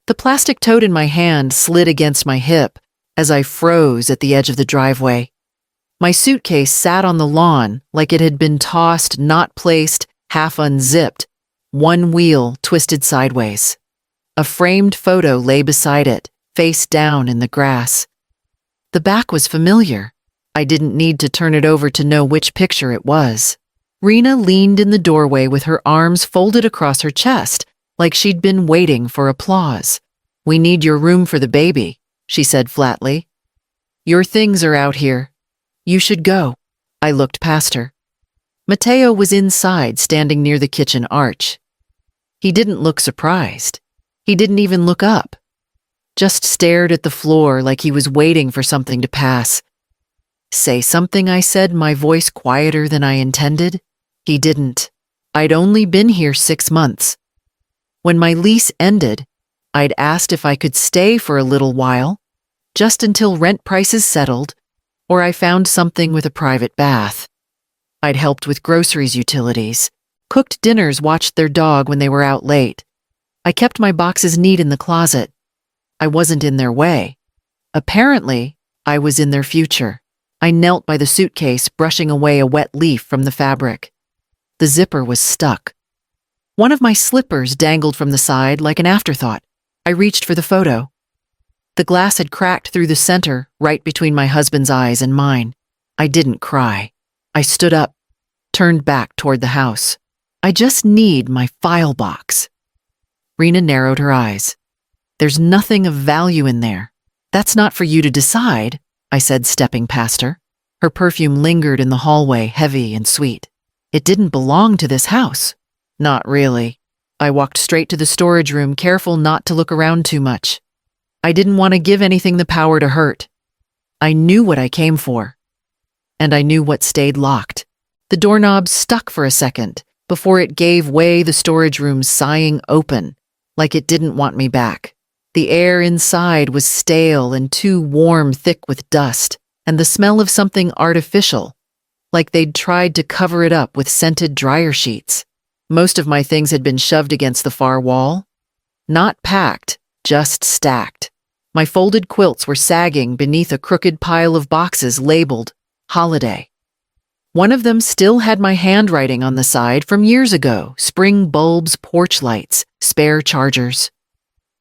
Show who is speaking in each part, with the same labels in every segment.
Speaker 1: The plastic tote in my hand slid against my hip as I froze at the edge of the driveway. My suitcase sat on the lawn like it had been tossed, not placed, half unzipped, one wheel twisted sideways. A framed photo lay beside it, face down in the grass. The back was familiar. I didn't need to turn it over to know which picture it was. Rena leaned in the doorway with her arms folded across her chest, like she'd been waiting for applause. "We need your room for the baby," she said flatly. "Your things are out here. You should go." I looked past her. Mateo was inside, standing near the kitchen arch. He didn't look surprised. He didn't even look up. Just stared at the floor like he was waiting for something to pass. "Say something," I said, my voice quieter than I intended. He didn't. I'd only been here 6 months. When my lease ended, I'd asked if I could stay for a little while, just until rent prices settled, or I found something with a private bath. I'd helped with groceries, utilities, cooked dinners, watched their dog when they were out late. I kept my boxes neat in the closet. I wasn't in their way. Apparently, I was in their future. I knelt by the suitcase, brushing away a wet leaf from the fabric. The zipper was stuck. One of my slippers dangled from the side like an afterthought. I reached for the photo. The glass had cracked through the center, right between my husband's eyes and mine. I didn't cry. I stood up, turned back toward the house. "I just need my file box." Rena narrowed her eyes. "There's nothing of value in there. That's not for you to decide," I said, stepping past her. Her perfume lingered in the hallway, heavy and sweet. "It didn't belong to this house." "Not really." I walked straight to the storage room, careful not to look around too much. I didn't want to give anything the power to hurt. I knew what I came for. And I knew what stayed locked. The doorknob stuck for a second before it gave way, the storage room sighing open, like it didn't want me back. The air inside was stale and too warm, thick with dust, and the smell of something artificial, like they'd tried to cover it up with scented dryer sheets. Most of my things had been shoved against the far wall. Not packed, just stacked. My folded quilts were sagging beneath a crooked pile of boxes labeled Holiday. One of them still had my handwriting on the side from years ago: spring bulbs, porch lights, spare chargers.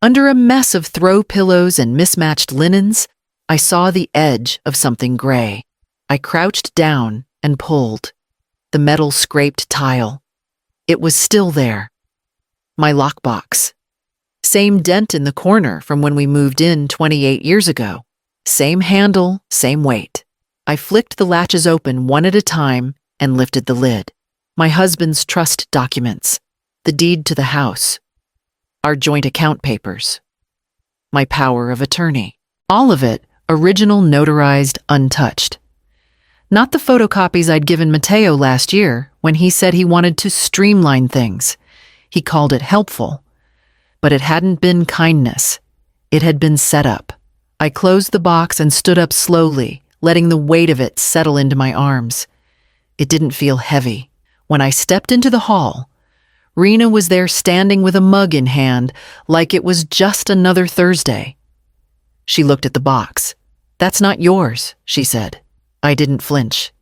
Speaker 1: Under a mess of throw pillows and mismatched linens, I saw the edge of something gray. I crouched down and pulled. The metal scraped tile. It was still there. My lockbox. Same dent in the corner from when we moved in 28 years ago. Same handle, same weight. I flicked the latches open one at a time and lifted the lid. My husband's trust documents, the deed to the house, our joint account papers, my power of attorney. All of it, original, notarized, untouched. Not the photocopies I'd given Mateo last year when he said he wanted to streamline things. He called it helpful. But it hadn't been kindness. It had been set up. I closed the box and stood up slowly, letting the weight of it settle into my arms. It didn't feel heavy. When I stepped into the hall, Rena was there standing with a mug in hand, like it was just another Thursday. She looked at the box. "That's not yours," she said. I didn't flinch.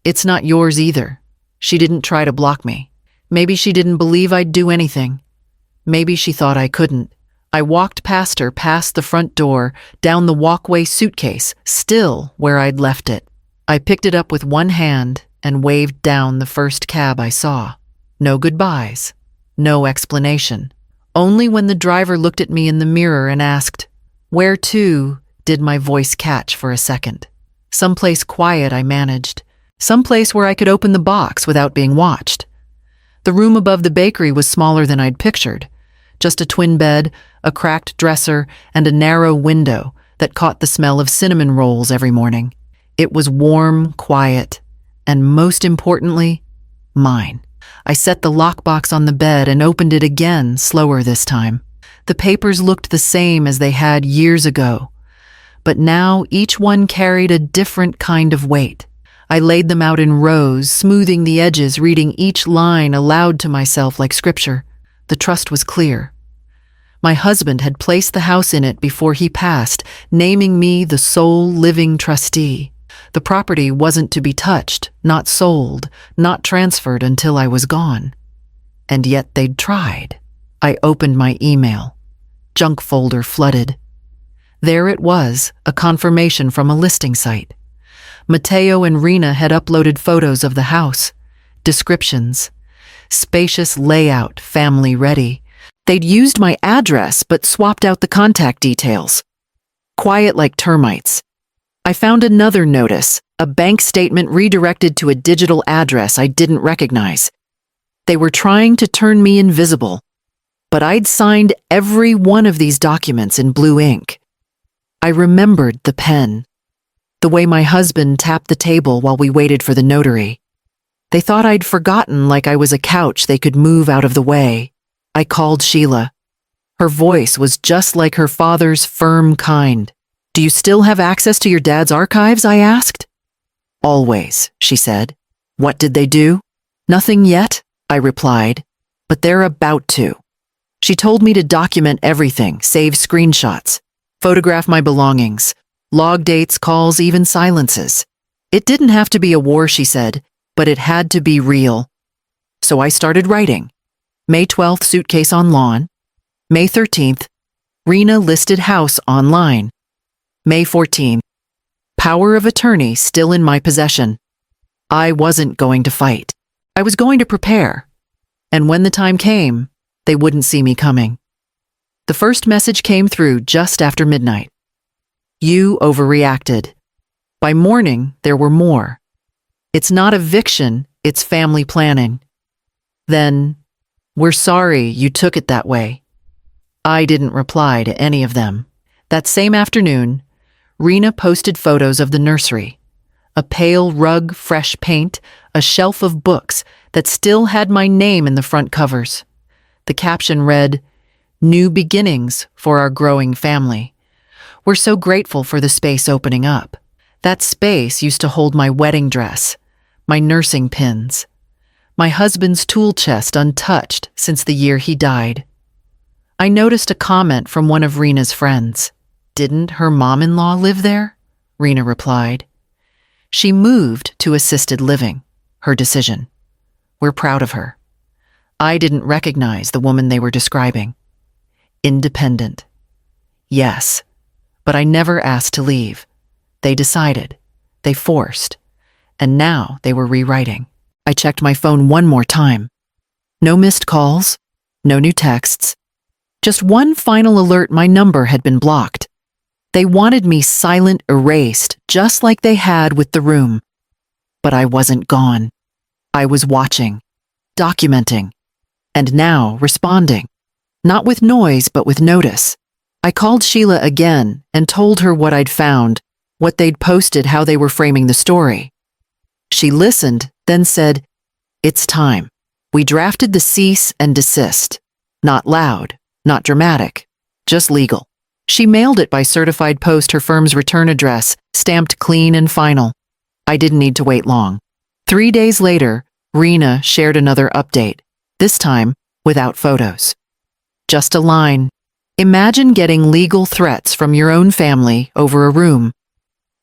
Speaker 1: "It's not yours either." She didn't try to block me. Maybe she didn't believe I'd do anything. Maybe she thought I couldn't. I walked past her, past the front door, down the walkway, suitcase, still where I'd left it. I picked it up with one hand and waved down the first cab I saw. No goodbyes. No explanation. Only when the driver looked at me in the mirror and asked, "Where to?" did my voice catch for a second. Someplace quiet, I managed. Someplace where I could open the box without being watched. The room above the bakery was smaller than I'd pictured. Just a twin bed, a cracked dresser, and a narrow window that caught the smell of cinnamon rolls every morning. It was warm, quiet, and most importantly, mine. I set the lockbox on the bed and opened it again, slower this time. The papers looked the same as they had years ago, but now each one carried a different kind of weight. I laid them out in rows, smoothing the edges, reading each line aloud to myself like scripture. The trust was clear. My husband had placed the house in it before he passed, naming me the sole living trustee. The property wasn't to be touched, not sold, not transferred until I was gone. And yet they'd tried. I opened my email. Junk folder flooded. There it was, a confirmation from a listing site. Mateo and Rena had uploaded photos of the house, descriptions, spacious layout, family ready. They'd used my address but swapped out the contact details. Quiet like termites. I found another notice, a bank statement redirected to a digital address I didn't recognize. They were trying to turn me invisible, but I'd signed every one of these documents in blue ink. I remembered the pen, the way my husband tapped the table while we waited for the notary. They thought I'd forgotten, like I was a couch they could move out of the way. I called Sheila. Her voice was just like her father's firm kind. "Do you still have access to your dad's archives?" I asked. "Always," she said. "What did they do?" "Nothing yet," I replied, "but they're about to." She told me to document everything, save screenshots, photograph my belongings, log dates, calls, even silences. It didn't have to be a war, she said, but it had to be real. So I started writing. May 12th, suitcase on lawn. May 13th, Rena listed house online. May 14th, power of attorney still in my possession. I wasn't going to fight. I was going to prepare. And when the time came, they wouldn't see me coming. The first message came through just after midnight. "You overreacted." By morning, there were more. "It's not eviction, it's family planning." Then, "We're sorry you took it that way." I didn't reply to any of them. That same afternoon, Rena posted photos of the nursery. A pale rug, fresh paint, a shelf of books that still had my name in the front covers. The caption read, "New beginnings for our growing family. We're so grateful for the space opening up." That space used to hold my wedding dress, my nursing pins, my husband's tool chest untouched since the year he died. I noticed a comment from one of Rena's friends. "Didn't her mom-in-law live there?" Rena replied. "She moved to assisted living, her decision. We're proud of her." I didn't recognize the woman they were describing. Independent. Yes, but I never asked to leave. They decided. They forced. And now they were rewriting. I checked my phone one more time. No missed calls, no new texts. Just one final alert: my number had been blocked. They wanted me silent, erased, just like they had with the room. But I wasn't gone. I was watching, documenting, and now responding. Not with noise, but with notice. I called Sheila again and told her what I'd found, what they'd posted, how they were framing the story. She listened, then said, "It's time." We drafted the cease and desist. Not loud, not dramatic, just legal. She mailed it by certified post, her firm's return address, stamped clean and final. I didn't need to wait long. 3 days later, Rena shared another update, this time without photos. Just a line. "Imagine getting legal threats from your own family over a room."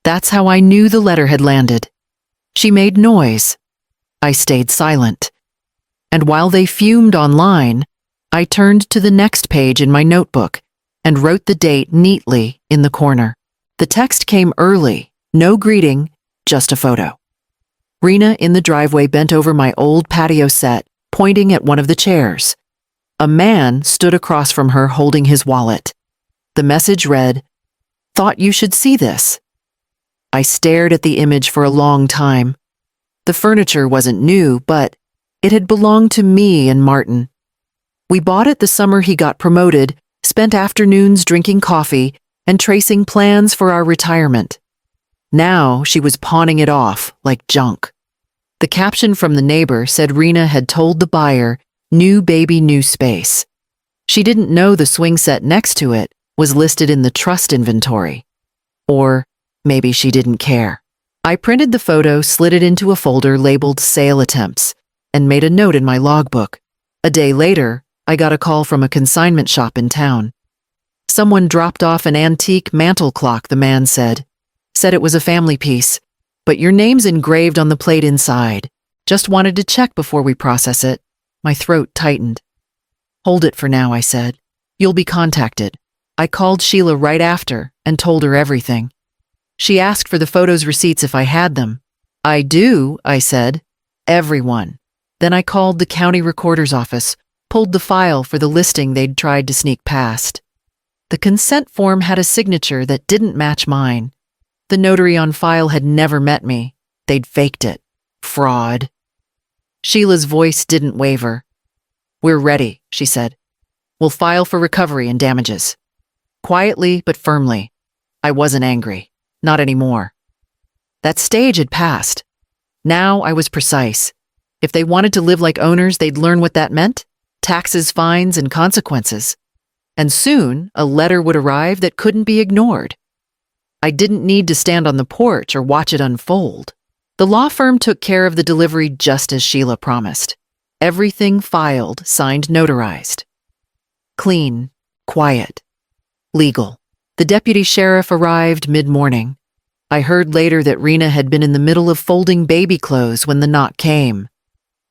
Speaker 1: That's how I knew the letter had landed. She made noise. I stayed silent. And while they fumed online, I turned to the next page in my notebook and wrote the date neatly in the corner. The text came early, no greeting, just a photo. Rena in the driveway bent over my old patio set, pointing at one of the chairs. A man stood across from her holding his wallet. The message read, "Thought you should see this." I stared at the image for a long time. The furniture wasn't new, but it had belonged to me and Martin. We bought it the summer he got promoted, spent afternoons drinking coffee and tracing plans for our retirement. Now she was pawning it off like junk. The caption from the neighbor said Rena had told the buyer, "New baby, new space." She didn't know the swing set next to it was listed in the trust inventory. Or maybe she didn't care. I printed the photo, slid it into a folder labeled "Sale Attempts," and made a note in my logbook. A day later, I got a call from a consignment shop in town. Someone dropped off an antique mantel clock, the man said. Said it was a family piece, but your name's engraved on the plate inside. Just wanted to check before we process it. My throat tightened. Hold it for now, I said. You'll be contacted. I called Sheila right after and told her everything. She asked for the photos receipts if I had them. I do, I said. Everyone. Then I called the county recorder's office, pulled the file for the listing they'd tried to sneak past. The consent form had a signature that didn't match mine. The notary on file had never met me. They'd faked it. Fraud. Sheila's voice didn't waver. We're ready, she said. We'll file for recovery and damages. Quietly but firmly. I wasn't angry. Not anymore. That stage had passed. Now I was precise. If they wanted to live like owners, they'd learn what that meant. Taxes, fines, and consequences. And soon, a letter would arrive that couldn't be ignored. I didn't need to stand on the porch or watch it unfold. The law firm took care of the delivery just as Sheila promised. Everything filed, signed, notarized. Clean, quiet, legal. The deputy sheriff arrived mid-morning. I heard later that Rena had been in the middle of folding baby clothes when the knock came.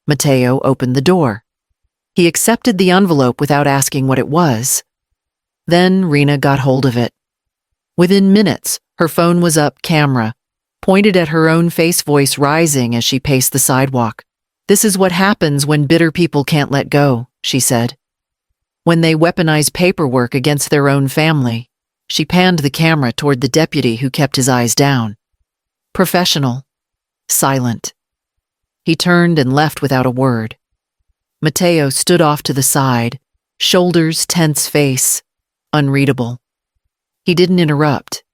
Speaker 1: Mateo opened the door. He accepted the envelope without asking what it was. Then Rena got hold of it. Within minutes, her phone was up, camera, pointed at her own face, voice rising as she paced the sidewalk. This is what happens when bitter people can't let go, she said. When they weaponize paperwork against their own family. She panned the camera toward the deputy who kept his eyes down. Professional. Silent. He turned and left without a word. Mateo stood off to the side, shoulders tense, face unreadable. He didn't interrupt.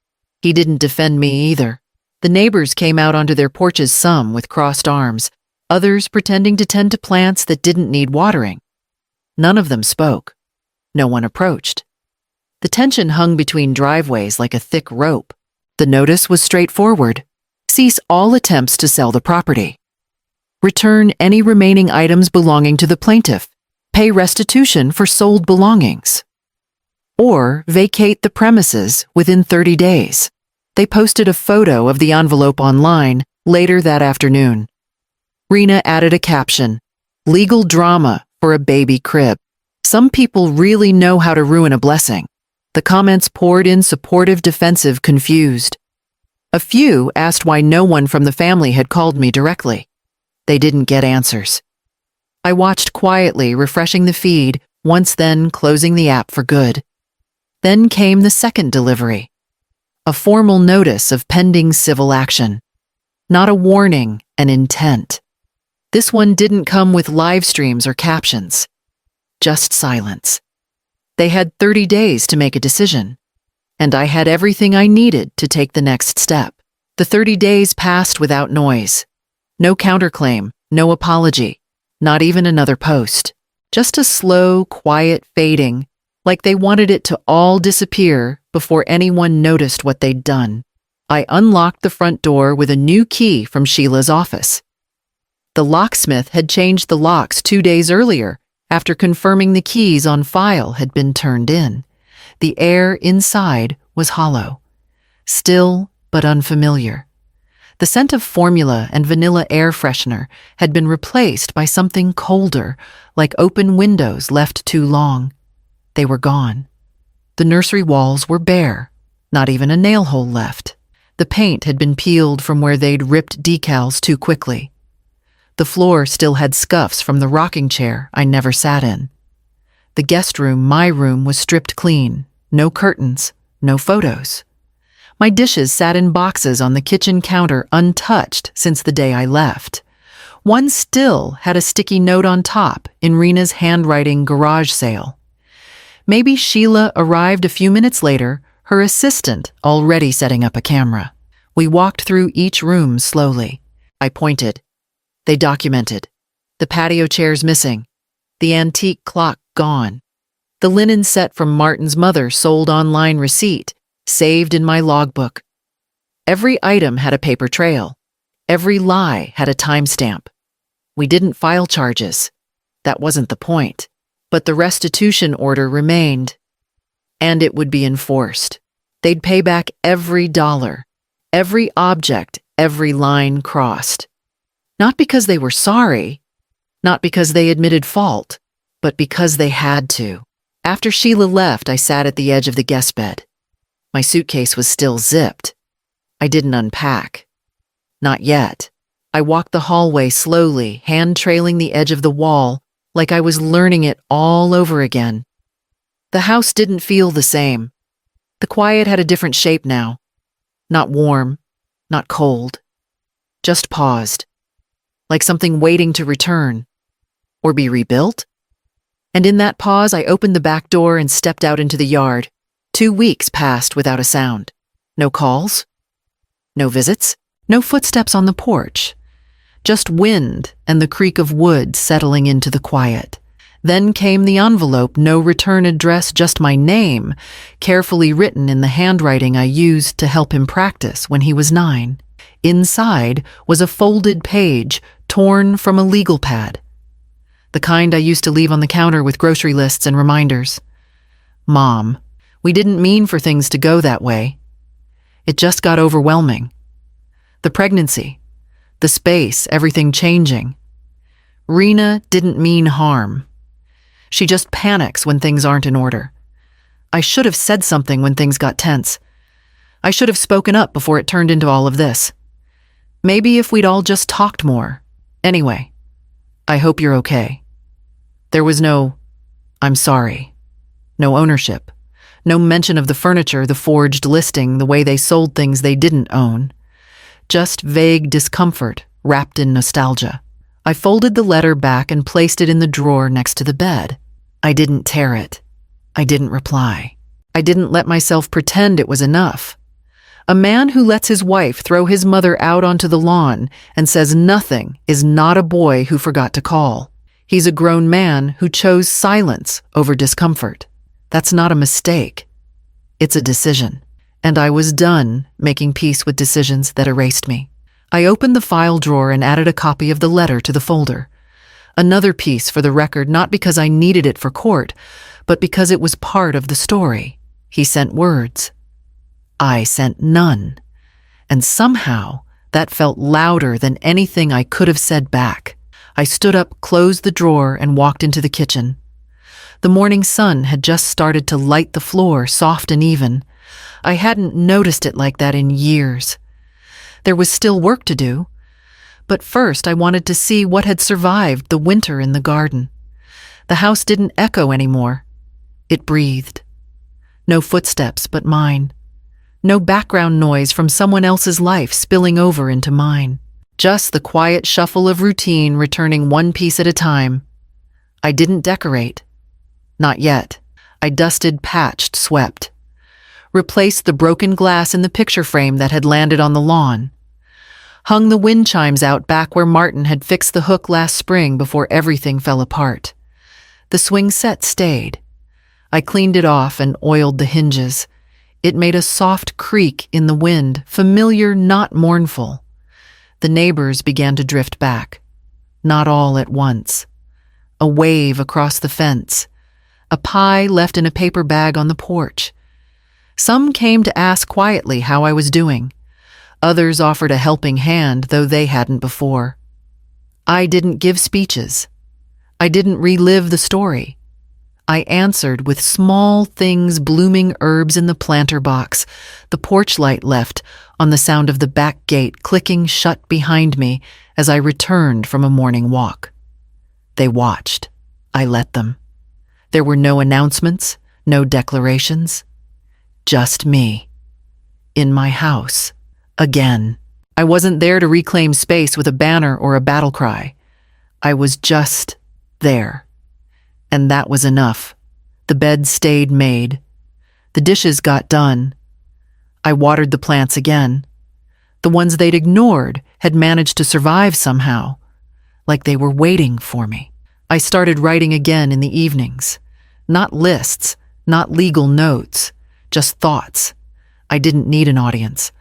Speaker 1: He didn't defend me either. The neighbors came out onto their porches, some with crossed arms, others pretending to tend to plants that didn't need watering. None of them spoke. No one approached. The tension hung between driveways like a thick rope. The notice was straightforward. Cease all attempts to sell the property. Return any remaining items belonging to the plaintiff. Pay restitution for sold belongings. Or vacate the premises within 30 days. They posted a photo of the envelope online later that afternoon. Rena added a caption, "Legal drama for a baby crib. Some people really know how to ruin a blessing." The comments poured in, supportive, defensive, confused. A few asked why no one from the family had called me directly. They didn't get answers. I watched quietly, refreshing the feed, once then closing the app for good. Then came the second delivery. A formal notice of pending civil action. Not a warning, an intent. This one didn't come with live streams or captions. Just silence. They had 30 days to make a decision, and I had everything I needed to take the next step. The 30 days passed without noise. No counterclaim, no apology, not even another post. Just a slow, quiet fading, like they wanted it to all disappear before anyone noticed what they'd done. I unlocked the front door with a new key from Sheila's office. The locksmith had changed the locks 2 days earlier, after confirming the keys on file had been turned in. The air inside was hollow, still but unfamiliar. The scent of formula and vanilla air freshener had been replaced by something colder, like open windows left too long. They were gone. The nursery walls were bare, not even a nail hole left. The paint had been peeled from where they'd ripped decals too quickly. The floor still had scuffs from the rocking chair I never sat in. The guest room, my room, was stripped clean. No curtains, no photos. My dishes sat in boxes on the kitchen counter untouched since the day I left. One still had a sticky note on top in Rena's handwriting, garage sale. Maybe Sheila arrived a few minutes later, her assistant already setting up a camera. We walked through each room slowly. I pointed. They documented. The patio chairs missing. The antique clock gone. The linen set from Martin's mother sold online receipt, saved in my logbook. Every item had a paper trail. Every lie had a timestamp. We didn't file charges. That wasn't the point. But the restitution order remained, and it would be enforced. They'd pay back every dollar, every object, every line crossed. Not because they were sorry, not because they admitted fault, but because they had to. After Sheila left, I sat at the edge of the guest bed. My suitcase was still zipped. I didn't unpack. Not yet. I walked the hallway slowly, hand trailing the edge of the wall, like I was learning it all over again. The house didn't feel the same. The quiet had a different shape now. Not warm, not cold. Just paused. Like something waiting to return. Or be rebuilt? And in that pause, I opened the back door and stepped out into the yard. 2 weeks passed without a sound. No calls. No visits. No footsteps on the porch. Just wind and the creak of wood settling into the quiet. Then came the envelope, no return address, just my name, carefully written in the handwriting I used to help him practice when he was 9. Inside was a folded page, torn from a legal pad. The kind I used to leave on the counter with grocery lists and reminders. Mom, we didn't mean for things to go that way. It just got overwhelming. The pregnancy, the space, everything changing. Rena didn't mean harm. She just panics when things aren't in order. I should have said something when things got tense. I should have spoken up before it turned into all of this. Maybe if we'd all just talked more. Anyway, I hope you're okay. There was no, I'm sorry. No ownership. No mention of the furniture, the forged listing, the way they sold things they didn't own. Just vague discomfort wrapped in nostalgia. I folded the letter back and placed it in the drawer next to the bed. I didn't tear it. I didn't reply. I didn't let myself pretend it was enough. A man who lets his wife throw his mother out onto the lawn and says nothing is not a boy who forgot to call. He's a grown man who chose silence over discomfort. That's not a mistake. It's a decision. And I was done making peace with decisions that erased me. I opened the file drawer and added a copy of the letter to the folder. Another piece for the record, not because I needed it for court, but because it was part of the story. He sent words. I sent none. And somehow, that felt louder than anything I could have said back. I stood up, closed the drawer, and walked into the kitchen. The morning sun had just started to light the floor, soft and even. I hadn't noticed it like that in years. There was still work to do. But first, I wanted to see what had survived the winter in the garden. The house didn't echo anymore. It breathed. No footsteps but mine. No background noise from someone else's life spilling over into mine. Just the quiet shuffle of routine returning one piece at a time. I didn't decorate. Not yet. I dusted, patched, swept. Replaced the broken glass in the picture frame that had landed on the lawn. Hung the wind chimes out back where Martin had fixed the hook last spring before everything fell apart. The swing set stayed. I cleaned it off and oiled the hinges. It made a soft creak in the wind, familiar, not mournful. The neighbors began to drift back. Not all at once. A wave across the fence. A pie left in a paper bag on the porch. Some came to ask quietly how I was doing. Others offered a helping hand, though they hadn't before. I didn't give speeches. I didn't relive the story. I answered with small things, blooming herbs in the planter box, the porch light left on the sound of the back gate clicking shut behind me as I returned from a morning walk. They watched. I let them. There were no announcements, no declarations. Just me. In my house. Again. I wasn't there to reclaim space with a banner or a battle cry. I was just there. And that was enough. The bed stayed made. The dishes got done. I watered the plants again. The ones they'd ignored had managed to survive somehow, like they were waiting for me. I started writing again in the evenings. Not lists, not legal notes, just thoughts. I didn't need an audience.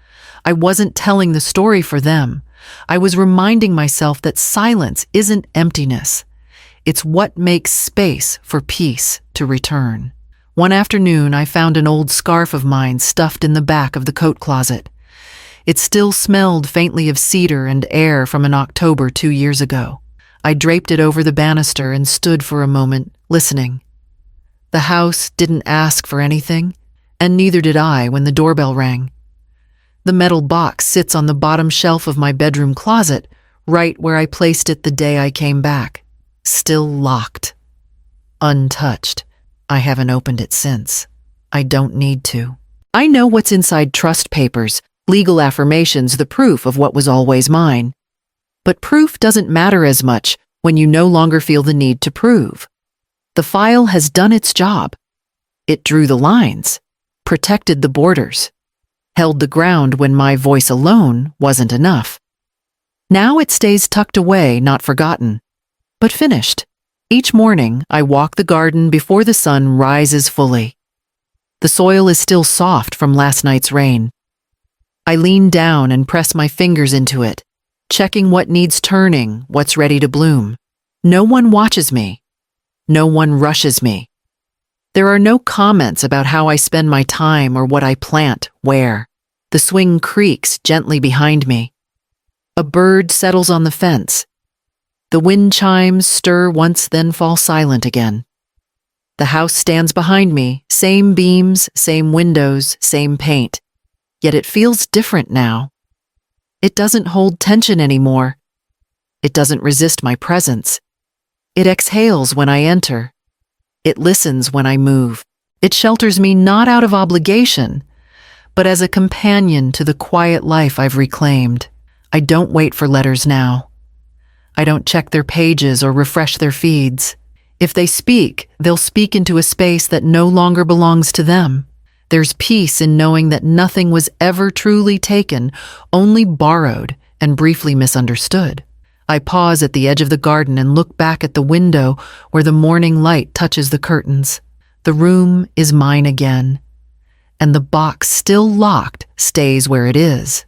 Speaker 1: I wasn't telling the story for them. I was reminding myself that silence isn't emptiness. It's what makes space for peace to return. One afternoon, I found an old scarf of mine stuffed in the back of the coat closet. It still smelled faintly of cedar and air from an October 2 years ago. I draped it over the banister and stood for a moment, listening. The house didn't ask for anything, and neither did I when the doorbell rang. The metal box sits on the bottom shelf of my bedroom closet, right where I placed it the day I came back. Still locked. Untouched. I haven't opened it since. I don't need to. I know what's inside trust papers, legal affirmations, the proof of what was always mine. But proof doesn't matter as much when you no longer feel the need to prove. The file has done its job. It drew the lines, protected the borders, held the ground when my voice alone wasn't enough. Now it stays tucked away, not forgotten, but finished. Each morning, I walk the garden before the sun rises fully. The soil is still soft from last night's rain. I lean down and press my fingers into it, checking what needs turning, what's ready to bloom. No one watches me. No one rushes me. There are no comments about how I spend my time or what I plant where. The swing creaks gently behind me. A bird settles on the fence. The wind chimes stir once, then fall silent again. The house stands behind me, same beams, same windows, same paint. Yet it feels different now. It doesn't hold tension anymore. It doesn't resist my presence. It exhales when I enter. It listens when I move. It shelters me not out of obligation, but as a companion to the quiet life I've reclaimed. I don't wait for letters now. I don't check their pages or refresh their feeds. If they speak, they'll speak into a space that no longer belongs to them. There's peace in knowing that nothing was ever truly taken, only borrowed and briefly misunderstood. I pause at the edge of the garden and look back at the window where the morning light touches the curtains. The room is mine again, and the box, still locked, stays where it is.